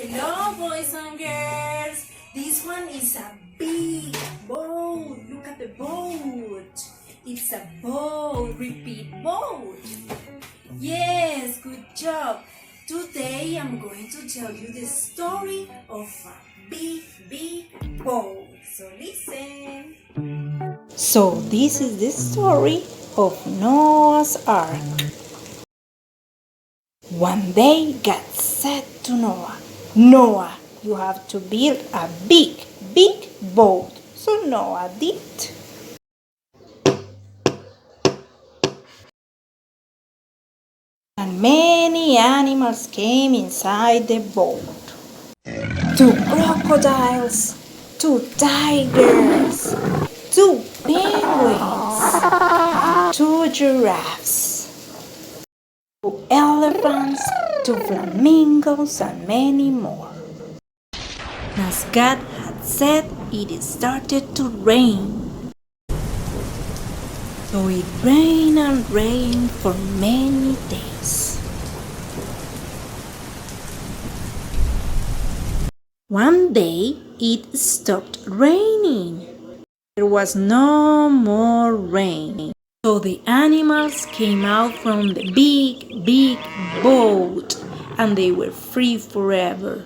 Hello, boys and girls. This one is a big boat. Look at the boat. It's a boat. Repeat, boat. Yes, good job. Today I'm going to tell you the story of a big boat. So listen. So this is the story of Noah's Ark. One day God said to Noah, Noah, you have to build a big boat. So Noah did. And many animals came inside the boat. 2 crocodiles, 2 tigers, 2 penguins, and 2 giraffes, 2 elephants, 2 flamingos, and many more. As God had said, it started to rain. So it rained and rained for many days. One day it stopped raining. There was no more rain. So the animals came out from the big boat and they were free forever.